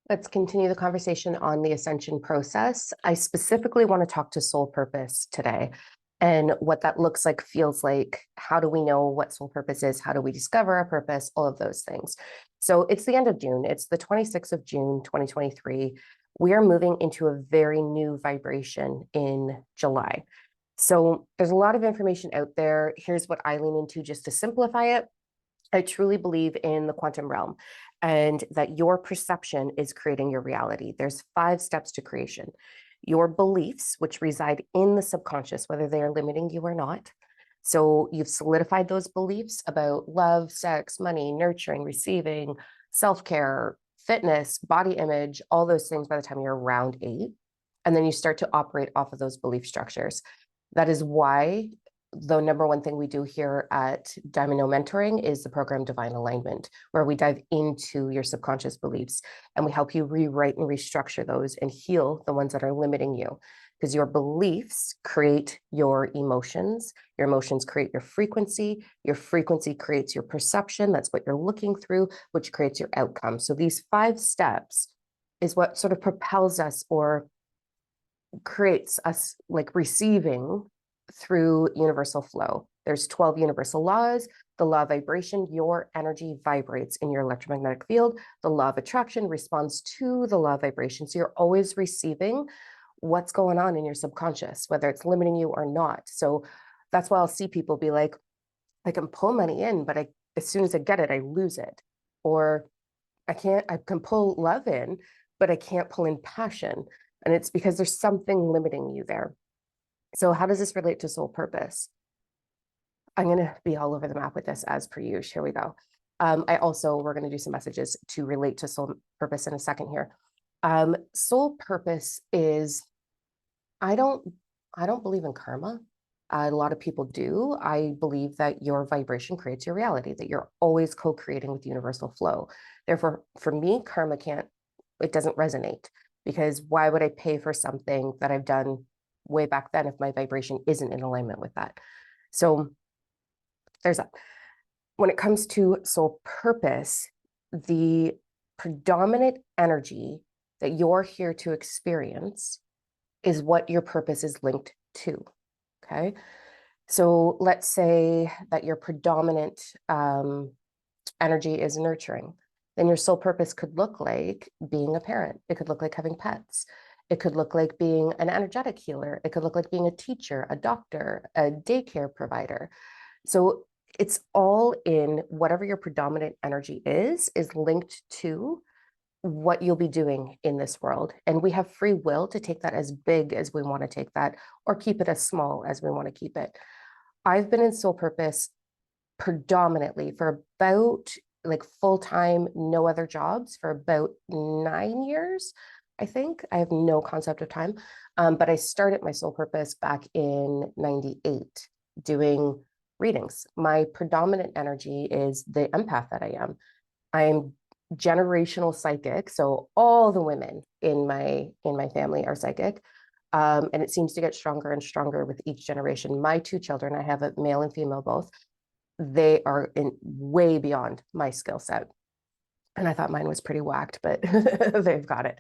Let's continue the conversation on the ascension process. I specifically want to talk to soul purpose today and what that looks like, feels like. How do we know what soul purpose is? How do we discover our purpose? All of those things. So it's the end of June. It's the 26th of June, 2023. We are moving into a very new vibration in July. So there's a lot of information out there. Here's what I lean into just to simplify it. I truly believe in the quantum realm and that your perception is creating your reality. There's 5 steps to creation. Your beliefs, which reside in the subconscious, whether they are limiting you or not. So you've solidified those beliefs about love, sex, money, nurturing, receiving, self-care, fitness, body image, all those things by the time you're around 8. And then you start to operate off of those belief structures. That is why the number one thing we do here at Diamond No Mentoring is the program Divine Alignment, where we dive into your subconscious beliefs and we help you rewrite and restructure those and heal the ones that are limiting you. Because your beliefs create your emotions create your frequency creates your perception. That's what you're looking through, which creates your outcome. So these 5 steps is what sort of propels us or creates us like receiving through universal flow. There's 12 universal laws. The law of vibration, your energy vibrates in your electromagnetic field. The law of attraction responds to the law of vibration. So you're always receiving what's going on in your subconscious, whether it's limiting you or not. So that's why I'll see people be like, I can pull money in, but as soon as I get it, I lose it. Or I can pull love in, but I can't pull in passion. And it's because there's something limiting you there. So how does this relate to soul purpose? I'm going to be all over the map with this as per usual. Here we go. We're going to do some messages to relate to soul purpose in a second here. Soul purpose is, I don't believe in karma. A lot of people do. I believe that your vibration creates your reality, that you're always co-creating with universal flow. Therefore, for me, karma it doesn't resonate, because why would I pay for something that I've done way back then if my vibration isn't in alignment with that? So there's that. When it comes to soul purpose, the predominant energy that you're here to experience is what your purpose is linked to. Okay. So let's say that your predominant energy is nurturing. Then your soul purpose could look like being a parent. It could look like having pets. It could look like being an energetic healer. It could look like being a teacher, a doctor, a daycare provider. So it's all in whatever your predominant energy is linked to what you'll be doing in this world. And we have free will to take that as big as we want to take that, or keep it as small as we want to keep it. I've been in soul purpose predominantly for about like full-time, no other jobs, for about 9 years. I think I have no concept of time. But I started my soul purpose back in 98 doing readings. My predominant energy is the empath that I am. I'm generational psychic. So all the women in my family are psychic. And it seems to get stronger and stronger with each generation. My 2 children, I have a male and female both, they are in way beyond my skill set. And I thought mine was pretty whacked, but they've got it.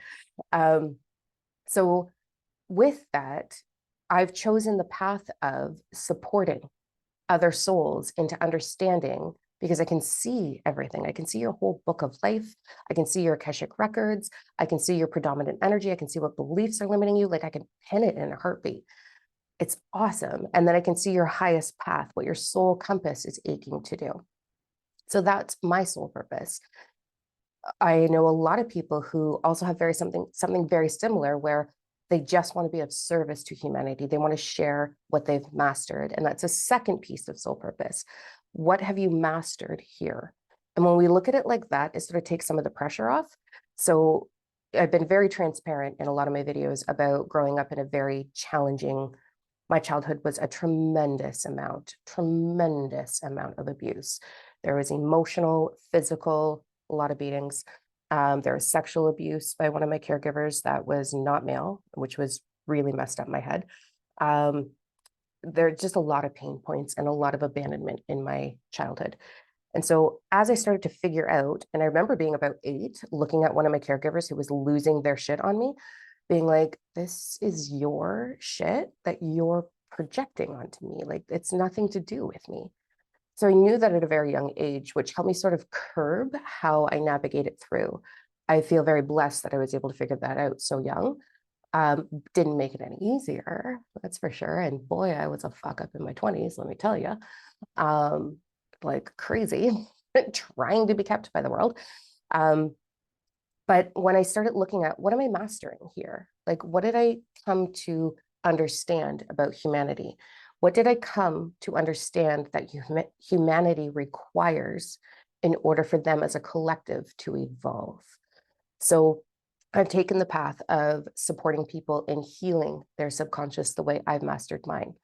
So with that, I've chosen the path of supporting other souls into understanding, because I can see everything. I can see your whole book of life. I can see your Akashic records. I can see your predominant energy. I can see what beliefs are limiting you. Like I can pin it in a heartbeat. It's awesome. And then I can see your highest path, what your soul compass is aching to do. So that's my soul purpose. I know a lot of people who also have something very similar, where they just want to be of service to humanity. They want to share what they've mastered. And that's a second piece of soul purpose. What have you mastered here? And when we look at it like that, it sort of takes some of the pressure off. So I've been very transparent in a lot of my videos about growing up in a very challenging, my childhood was a tremendous amount of abuse. There was emotional, physical, a lot of beatings. There was sexual abuse by one of my caregivers that was not male, which was really messed up my head. There are just a lot of pain points and a lot of abandonment in my childhood. And so as I started to figure out, and I remember being about 8, looking at one of my caregivers who was losing their shit on me, being like, this is your shit that you're projecting onto me. Like, it's nothing to do with me. So I knew that at a very young age, which helped me sort of curb how I navigate it through. I feel very blessed that I was able to figure that out so young. Didn't make it any easier, that's for sure. And boy, I was a fuck up in my 20s, let me tell you. Like crazy, trying to be kept by the world. But when I started looking at what am I mastering here? Like, what did I come to understand about humanity? What did I come to understand that humanity requires in order for them as a collective to evolve? So I've taken the path of supporting people in healing their subconscious the way I've mastered mine.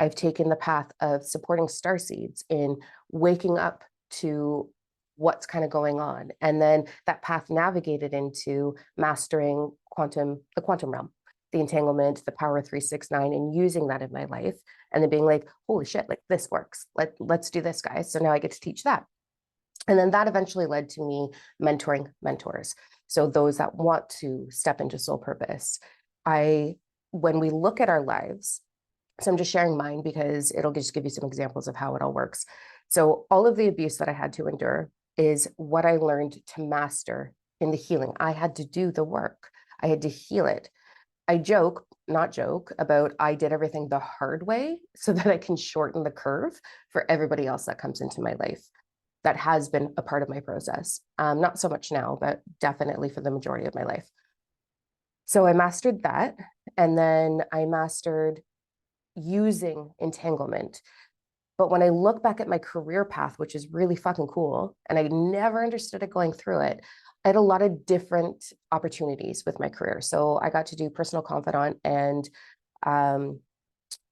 I've taken the path of supporting starseeds in waking up to what's kind of going on. And then that path navigated into mastering the quantum realm, the entanglement, the power 369, and using that in my life. And then being like, holy shit, like this works. Let's do this, guys. So now I get to teach that. And then that eventually led to me mentoring mentors. So those that want to step into soul purpose. When we look at our lives, so I'm just sharing mine because it'll just give you some examples of how it all works. So all of the abuse that I had to endure is what I learned to master in the healing. I had to do the work. I had to heal it. I not joke about I did everything the hard way so that I can shorten the curve for everybody else that comes into my life. That has been a part of my process. Not so much now, but definitely for the majority of my life. So I mastered that. And then I mastered using entanglement. But when I look back at my career path, which is really fucking cool, and I never understood it going through it, I had a lot of different opportunities with my career. So I got to do personal confidant and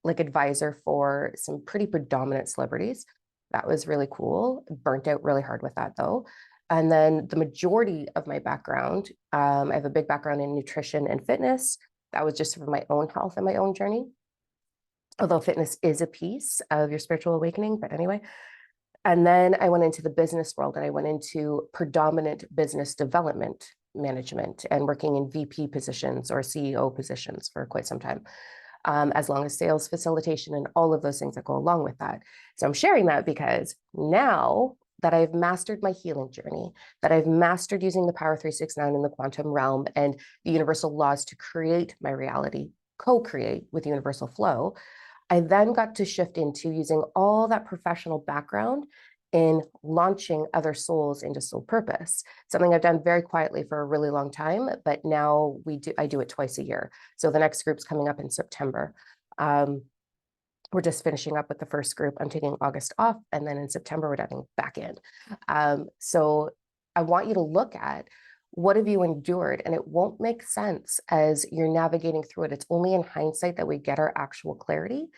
like advisor for some pretty predominant celebrities. That was really cool. Burnt out really hard with that though. And then the majority of my background, I have a big background in nutrition and fitness. That was just for my own health and my own journey. Although fitness is a piece of your spiritual awakening, but anyway. And then I went into the business world and I went into predominant business development management and working in VP positions or CEO positions for quite some time. As long as sales facilitation and all of those things that go along with that. So I'm sharing that because now that I've mastered my healing journey, that I've mastered using the Power 369 in the quantum realm and the universal laws to create my reality, co-create with universal flow, I then got to shift into using all that professional background in launching other souls into soul purpose, something I've done very quietly for a really long time, but now I do it twice a year. So the next group's coming up in September. We're just finishing up with the first group. I'm taking August off, and then in September, we're diving back in. So I want you to look at what have you endured, and it won't make sense as you're navigating through it. It's only in hindsight that we get our actual clarity.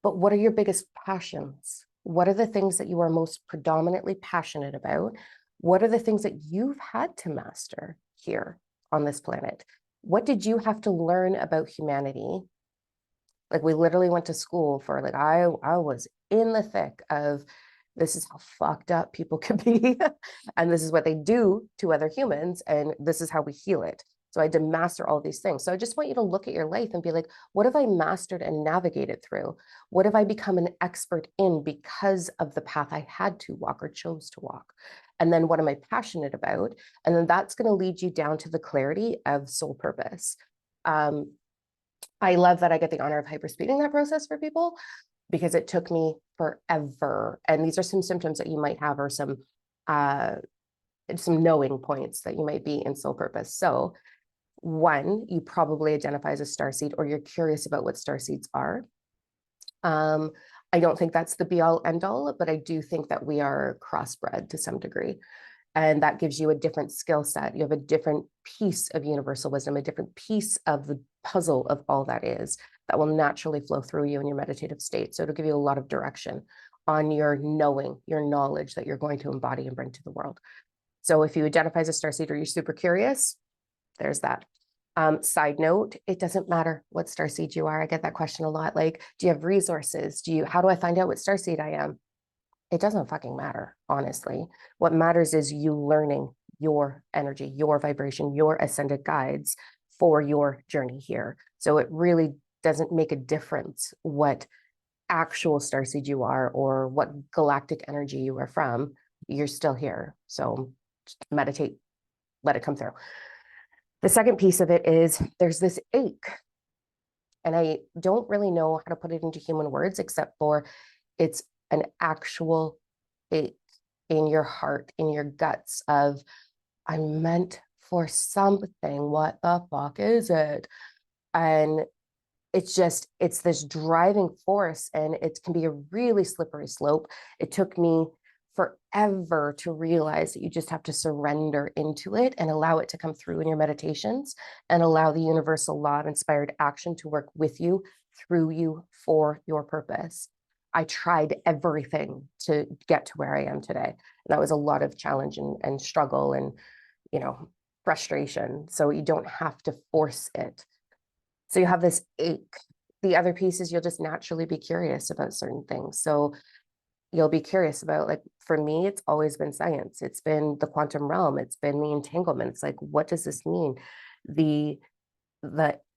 But what are your biggest passions? What are the things that you are most predominantly passionate about? What are the things that you've had to master here on this planet? What did you have to learn about humanity? Like we literally went to school for like, I was in the thick of this is how fucked up people could be. And this is what they do to other humans. And this is how we heal it. So I had to master all these things. So I just want you to look at your life and be like, what have I mastered and navigated through? What have I become an expert in because of the path I had to walk or chose to walk? And then what am I passionate about? And then that's going to lead you down to the clarity of soul purpose. I love that I get the honor of hyperspeeding that process for people because it took me forever. And these are some symptoms that you might have or some knowing points that you might be in soul purpose. So one, you probably identify as a starseed or you're curious about what starseeds are. I don't think that's the be all end all, but I do think that we are crossbred to some degree. And that gives you a different skill set. You have a different piece of universal wisdom, a different piece of the puzzle of all that is that will naturally flow through you in your meditative state. So it'll give you a lot of direction on your knowing, your knowledge that you're going to embody and bring to the world. So if you identify as a starseed or you're super curious, there's that. Side note, it doesn't matter what starseed you are. I get that question a lot. Like, do you have resources? How do I find out what starseed I am? it doesn't fucking matter, honestly. What matters is you learning your energy, your vibration, your ascended guides for your journey here. So it really doesn't make a difference what actual starseed you are or what galactic energy you are from. You're still here. So just meditate, let it come through. The second piece of it is there's this ache. And I don't really know how to put it into human words, except for it's an actual ache in your heart, in your guts of, I'm meant for something. What the fuck is it? And it's this driving force, and it can be a really slippery slope. It took me forever to realize that you just have to surrender into it and allow it to come through in your meditations and allow the universal law of inspired action to work with you, through you, for your purpose. I tried everything to get to where I am today. That was a lot of challenge and struggle and, you know, frustration. So you don't have to force it. So you have this ache. The other piece is you'll just naturally be curious about certain things. So you'll be curious about, like, for me, it's always been science. It's been the quantum realm. It's been the entanglements. Like, what does this mean? The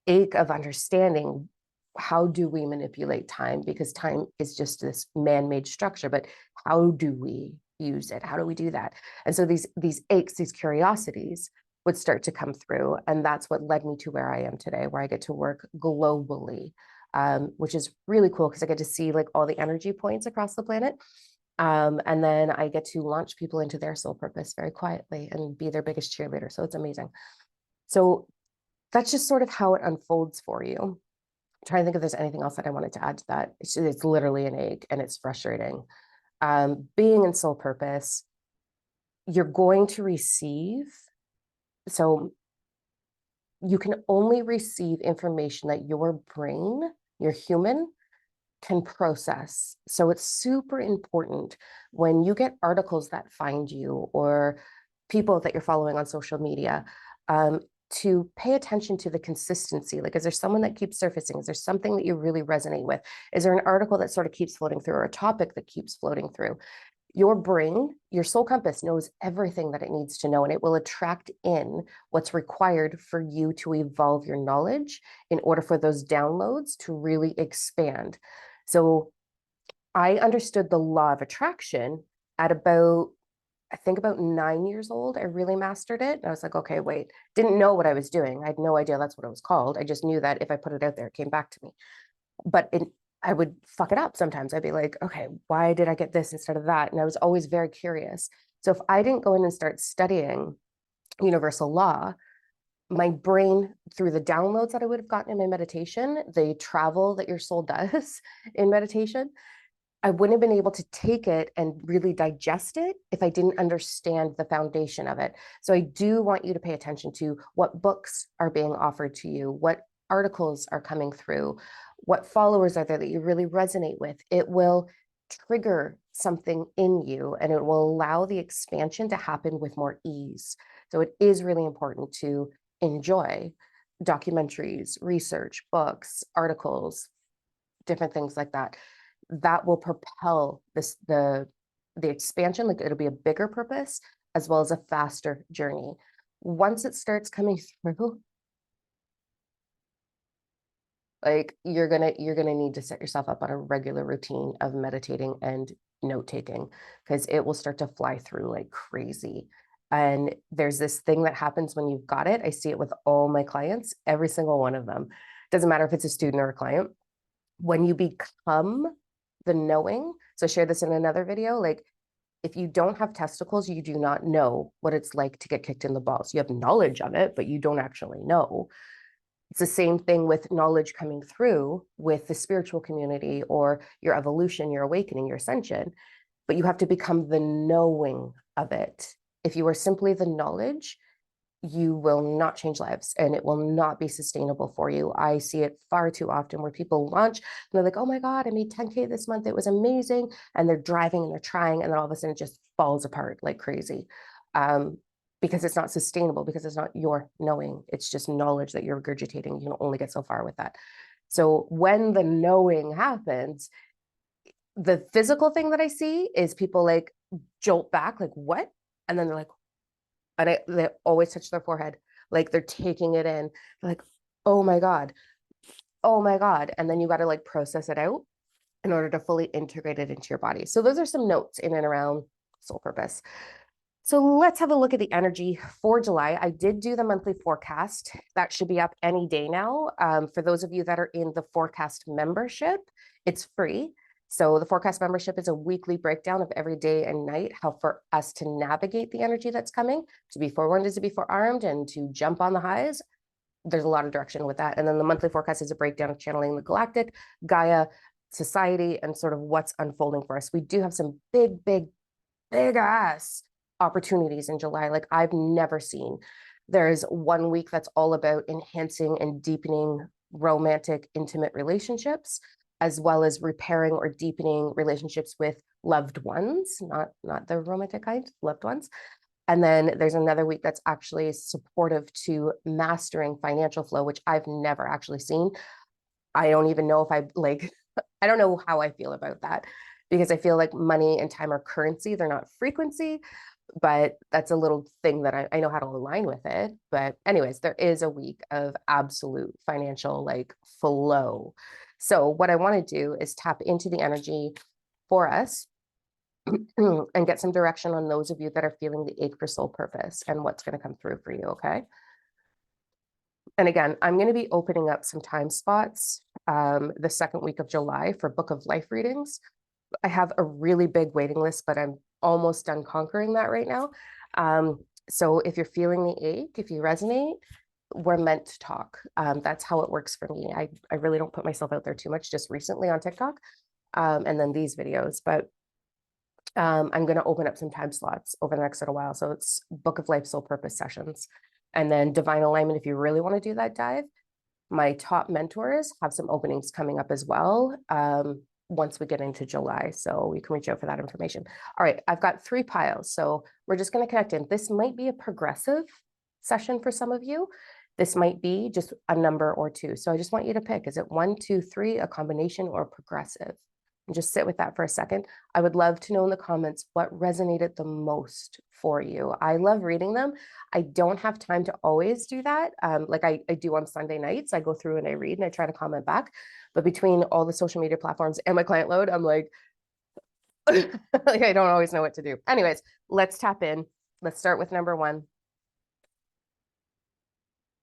ache of understanding, how do we manipulate time? Because time is just this man-made structure, but how do we use it? How do we do that? And so these aches, these curiosities would start to come through. And that's what led me to where I am today, where I get to work globally, which is really cool because I get to see like all the energy points across the planet. And then I get to launch people into their soul purpose very quietly and be their biggest cheerleader. So it's amazing. So that's just sort of how it unfolds for you. I'm trying to think if there's anything else that I wanted to add to that. It's literally an ache and it's frustrating. Being in soul purpose, you're going to receive. So you can only receive information that your brain, your human, can process. So it's super important when you get articles that find you or people that you're following on social media, to pay attention to the consistency. Like, is there someone that keeps surfacing? Is there something that you really resonate with? Is there an article that sort of keeps floating through, or a topic that keeps floating through? Your brain, your soul compass, knows everything that it needs to know, and it will attract in what's required for you to evolve your knowledge in order for those downloads to really expand. So I understood the law of attraction at about, I think about 9 years old. I really mastered it. And I was like, okay, wait, didn't know what I was doing. I had no idea that's what it was called. I just knew that if I put it out there, it came back to me. But I would fuck it up sometimes. I'd be like, okay, why did I get this instead of that? And I was always very curious. So if I didn't go in and start studying universal law, my brain, through the downloads that I would have gotten in my meditation, the travel that your soul does in meditation, I wouldn't have been able to take it and really digest it if I didn't understand the foundation of it. So I do want you to pay attention to what books are being offered to you, what articles are coming through, what followers are there that you really resonate with. It will trigger something in you and it will allow the expansion to happen with more ease. So it is really important to enjoy documentaries, research, books, articles, different things like that. That will propel the expansion. Like, it'll be a bigger purpose as well as a faster journey. Once it starts coming through, like, you're gonna need to set yourself up on a regular routine of meditating and note taking, because it will start to fly through like crazy. And there's this thing that happens when you've got it. I see it with all my clients, every single one of them. Doesn't matter if it's a student or a client. When you become the knowing, so I shared this in another video, like, if you don't have testicles, you do not know what it's like to get kicked in the balls. You have knowledge of it, but you don't actually know. It's the same thing with knowledge coming through with the spiritual community or your evolution, your awakening, your ascension, but you have to become the knowing of it. If you are simply the knowledge, you will not change lives and it will not be sustainable for you. I see it far too often where people launch and they're like, oh my God, I made 10K this month. It was amazing. And they're driving and they're trying, and then all of a sudden it just falls apart like crazy. Because it's not sustainable, because it's not your knowing. It's just knowledge that you're regurgitating. You can only get so far with that. So when the knowing happens, the physical thing that I see is people like jolt back, like, what? And then they're like, they always touch their forehead, like they're taking it in. They're like, oh my God, oh my God. And then you got to like process it out in order to fully integrate it into your body. So those are some notes in and around soul purpose. So let's have a look at the energy for July. I did do the monthly forecast. That should be up any day now. For those of you that are in the forecast membership, it's free. So the forecast membership is a weekly breakdown of every day and night, how for us to navigate the energy that's coming, to be forewarned is to be forearmed, and to jump on the highs. There's a lot of direction with that. And then the monthly forecast is a breakdown of channeling the galactic, Gaia, society, and sort of what's unfolding for us. We do have some big, big, big ass opportunities in July like I've never seen. There's 1 week that's all about enhancing and deepening romantic, intimate relationships, as well as repairing or deepening relationships with loved ones, not the romantic kind, loved ones. And then there's another week that's actually supportive to mastering financial flow, which I've never actually seen. I don't even know if I like, I don't know how I feel about that, because I feel like money and time are currency, they're not frequency. But that's a little thing that I know how to align with it. But anyways, there is a week of absolute financial like flow. So what I want to do is tap into the energy for us and get some direction on those of you that are feeling the ache for soul purpose and what's going to come through for you. Okay. And again, I'm going to be opening up some time spots the second week of July for Book of Life readings. I have a really big waiting list, but I'm almost done conquering that right now. So if you're feeling the ache, if you resonate, we're meant to talk. That's how it works for me. I really don't put myself out there too much, just recently on TikTok, and then these videos. But I'm going to open up some time slots over the next little while. So it's Book of Life Soul Purpose sessions. And then Divine Alignment, if you really want to do that dive, my top mentors have some openings coming up as well once we get into July. So you can reach out for that information. All right, I've got 3 piles. So we're just going to connect in. This might be a progressive session for some of you. This might be just a number or 2. So I just want you to pick. Is it 1, 2, 3, a combination, or progressive? And just sit with that for a second. I would love to know in the comments what resonated the most for you. I love reading them. I don't have time to always do that. Like I do on Sunday nights. I go through and I read and I try to comment back. But between all the social media platforms and my client load, I'm like, like I don't always know what to do. Anyways, let's tap in. Let's start with number 1.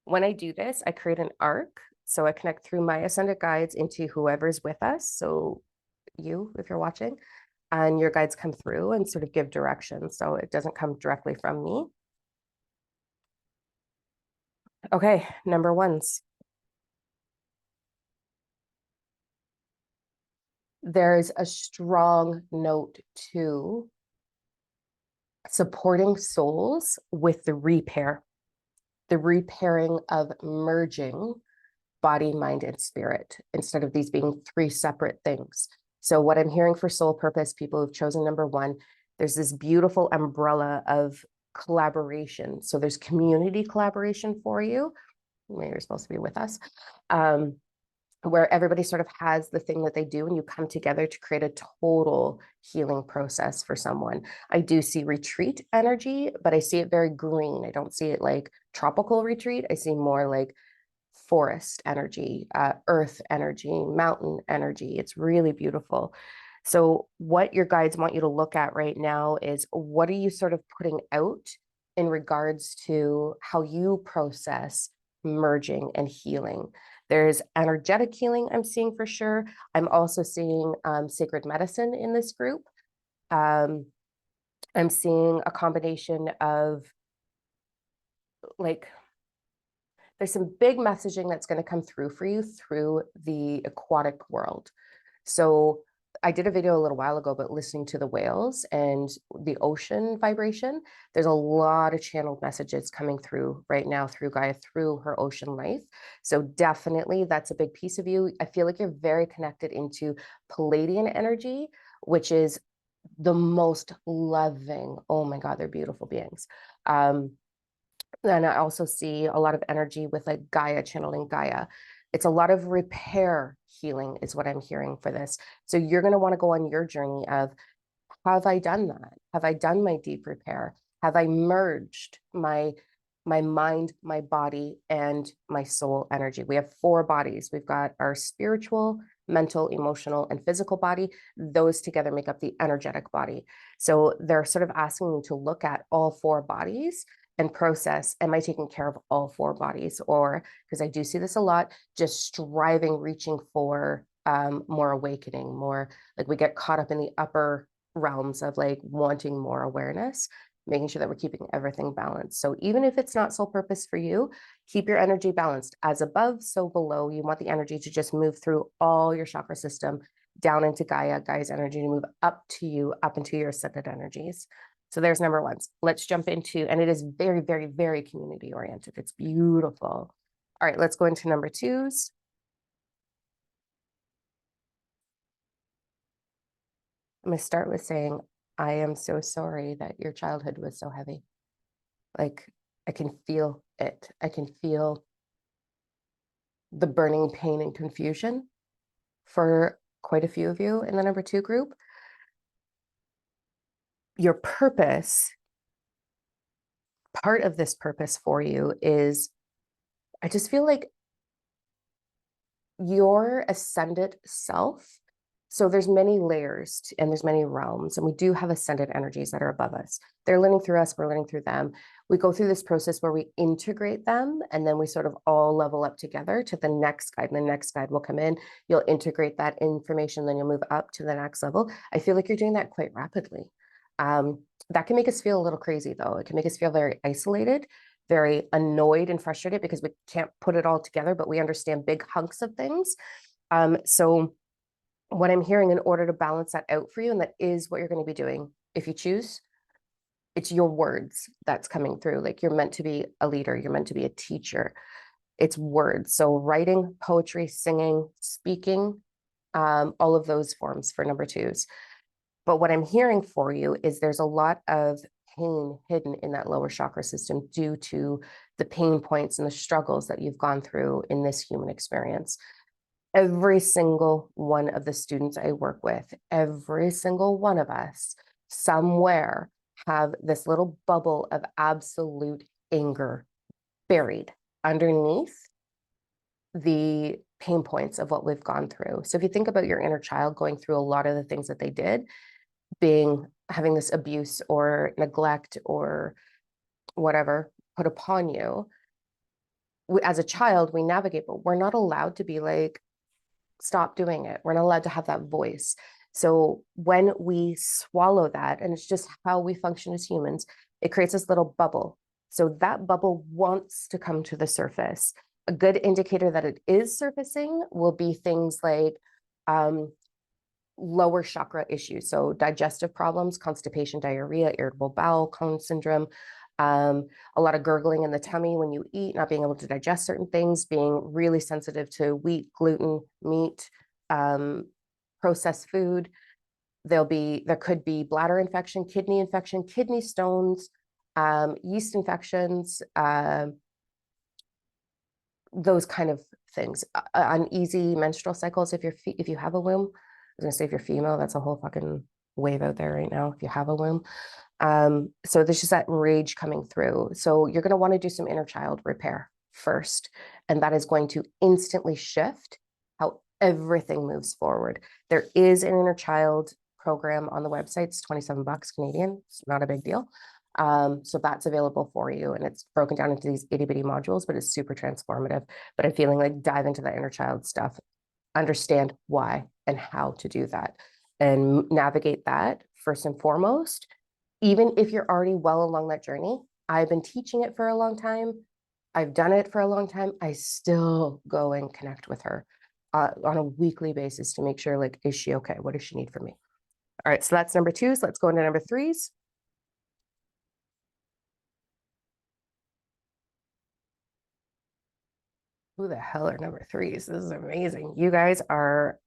When I do this, I create an arc. So I connect through my ascended guides into whoever's with us. So you, if you're watching, and your guides come through and sort of give direction. So it doesn't come directly from me. Okay, number 1s. There's a strong note to supporting souls with the repairing of merging body, mind, and spirit, instead of these being 3 separate things. So what I'm hearing for soul purpose, people who've chosen number 1, there's this beautiful umbrella of collaboration. So there's community collaboration for you. Maybe you're supposed to be with us. Where everybody sort of has the thing that they do and you come together to create a total healing process for someone. I do see retreat energy, but I see it very green. I don't see it like tropical retreat. I see more like forest energy, earth energy, mountain energy. It's really beautiful. So what your guides want you to look at right now is, what are you sort of putting out in regards to how you process merging and healing? There's energetic healing I'm seeing for sure. I'm also seeing sacred medicine in this group. I'm seeing a combination of like, there's some big messaging that's going to come through for you through the aquatic world. So I did a video a little while ago about listening to the whales and the ocean vibration. There's a lot of channeled messages coming through right now through Gaia, through her ocean life. So definitely that's a big piece of you. I feel like you're very connected into Pleiadian energy, which is the most loving. Oh my God, they're beautiful beings. Then I also see a lot of energy with like Gaia, channeling Gaia. It's a lot of repair healing is what I'm hearing for this. So you're going to want to go on your journey of, have I done that? Have I done my deep repair? Have I merged my mind, my body, and my soul energy? We have 4 bodies. We've got our spiritual, mental, emotional, and physical body. Those together make up the energetic body. So they're sort of asking you to look at all 4 bodies and process, am I taking care of all 4 bodies? Or, because I do see this a lot, just striving, reaching for more awakening, more like we get caught up in the upper realms of like wanting more awareness, making sure that we're keeping everything balanced. So even if it's not soul purpose for you, keep your energy balanced. As above, so below. You want the energy to just move through all your chakra system down into Gaia, Gaia's energy to move up to you, up into your ascended energies. So there's number 1. Let's jump into, and it is very, very, very community oriented. It's beautiful. All right, let's go into number 2s. I'm going to start with saying, I am so sorry that your childhood was so heavy. Like, I can feel it. I can feel the burning pain and confusion for quite a few of you in the number 2 group. Your purpose, part of this purpose for you is, I just feel like your ascended self. So there's many layers and there's many realms, and we do have ascended energies that are above us. They're learning through us, we're learning through them. We go through this process where we integrate them, and then we sort of all level up together to the next guide, and the next guide will come in. You'll integrate that information, then you'll move up to the next level. I feel like you're doing that quite rapidly. That can make us feel a little crazy, though. It can make us feel very isolated, very annoyed and frustrated because we can't put it all together, but we understand big hunks of things. So what I'm hearing, in order to balance that out for you, and that is what you're going to be doing if you choose, it's your words that's coming through. Like, you're meant to be a leader, you're meant to be a teacher. It's words. So writing, poetry, singing, speaking, all of those forms for number 2s. But what I'm hearing for you is there's a lot of pain hidden in that lower chakra system due to the pain points and the struggles that you've gone through in this human experience. Every single one of the students I work with, every single one of us, somewhere have this little bubble of absolute anger buried underneath the pain points of what we've gone through. So if you think about your inner child going through a lot of the things that they did, having this abuse or neglect or whatever put upon you, as a child, we navigate, but we're not allowed to be like, stop doing it. We're not allowed to have that voice. So when we swallow that, and it's just how we function as humans, it creates this little bubble. So that bubble wants to come to the surface. A good indicator that it is surfacing will be things like lower chakra issues. So digestive problems, constipation, diarrhea, irritable bowel, Crohn's syndrome, a lot of gurgling in the tummy when you eat, not being able to digest certain things, being really sensitive to wheat, gluten, meat, processed food. There could be bladder infection, kidney stones, yeast infections, those kind of things. Uneasy menstrual cycles if you have a womb. I was gonna say if you're female, that's a whole fucking wave out there right now if you have a womb. So there's just that rage coming through. So you're going to want to do some inner child repair first, and that is going to instantly shift how everything moves forward. There is an inner child program on the website. It's $27 Canadian. It's not a big deal. So that's available for you, and it's broken down into these itty bitty modules, but it's super transformative. But I'm feeling like dive into the inner child stuff, understand why and how to do that, and navigate that first and foremost. Even if you're already well along that journey, I've been teaching it for a long time. I've done it for a long time. I still go and connect with her on a weekly basis to make sure, like, is she okay? What does she need from me? All right, so that's number 2s. Let's go into number 3s. Who the hell are number 3s? This is amazing. You guys are,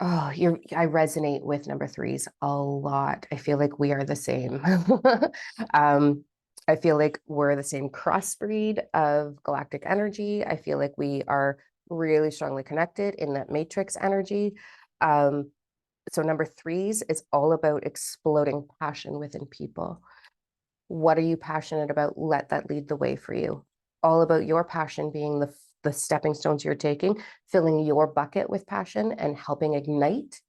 oh, I resonate with number 3s a lot. I feel like we are the same. I feel like we're the same crossbreed of galactic energy. I feel like we are really strongly connected in that matrix energy. Um, so number threes is all about exploding passion within people. What are you passionate about? Let that lead the way for you. All about your passion being the stepping stones you're taking, filling your bucket with passion and helping ignite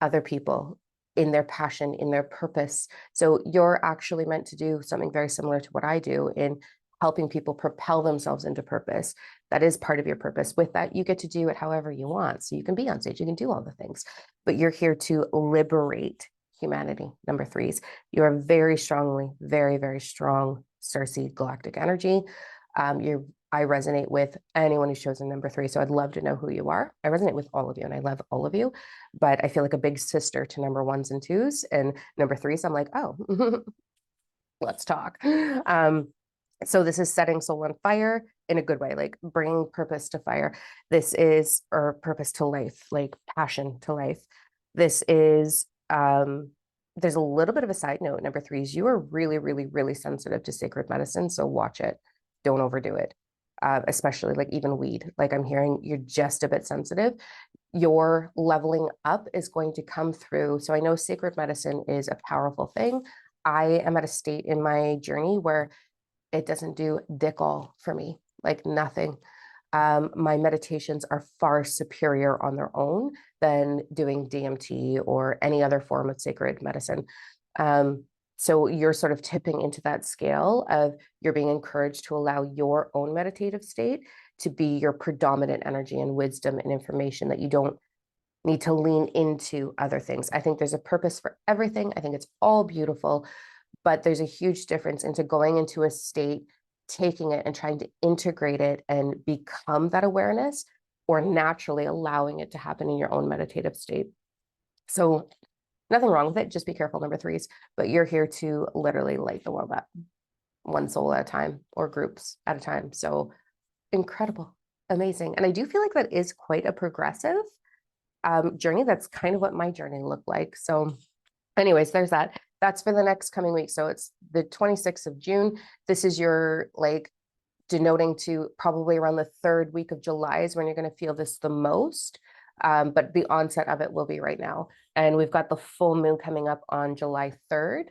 other people in their passion, in their purpose. So you're actually meant to do something very similar to what I do in helping people propel themselves into purpose. That is part of your purpose. With that, you get to do it however you want. So you can be on stage, you can do all the things, but you're here to liberate humanity. Number threes, you are very strongly, very, very strong starseed galactic energy. I resonate with anyone who's chosen number three. So I'd love to know who you are. I resonate with all of you and I love all of you, but I feel like a big sister to number ones and twos and number threes. So I'm like, oh, let's talk. So this is setting soul on fire in a good way, like bringing purpose to fire. This is, or purpose to life, like passion to life. This is, there's a little bit of a side note. Number threes, you are really, really, really sensitive to sacred medicine. So watch it. Don't overdo it. Especially like even weed. Like I'm hearing you're just a bit sensitive. Your leveling up is going to come through. So I know sacred medicine is a powerful thing. I am at a state in my journey where it doesn't do dick all for me, like nothing. My meditations are far superior on their own than doing DMT or any other form of sacred medicine. So you're sort of tipping into that scale of you're being encouraged to allow your own meditative state to be your predominant energy and wisdom and information, that you don't need to lean into other things. I think there's a purpose for everything. I think it's all beautiful, but there's a huge difference into going into a state, taking it and trying to integrate it and become that awareness, or naturally allowing it to happen in your own meditative state. So nothing wrong with it. Just be careful, number threes, but you're here to literally light the world up one soul at a time or groups at a time. So incredible, amazing. And I do feel like that is quite a progressive journey. That's kind of what my journey looked like. So anyways, there's that. That's for the next coming week. So it's the 26th of June. This is your like denoting to probably around the third week of July is when you're going to feel this the most. But the onset of it will be right now. And we've got the full moon coming up on July 3rd.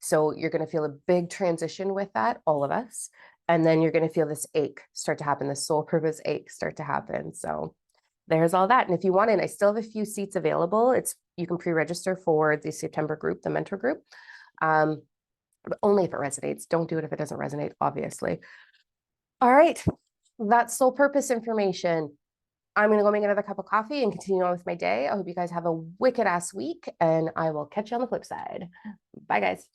So you're going to feel a big transition with that, all of us. And then you're going to feel this ache start to happen, this soul purpose ache start to happen. So there's all that. And if you want in, I still have a few seats available. You can pre-register for the September group, the mentor group. But only if it resonates. Don't do it if it doesn't resonate, obviously. All right, that's soul purpose information. I'm going to go make another cup of coffee and continue on with my day. I hope you guys have a wicked ass week, and I will catch you on the flip side. Bye, guys.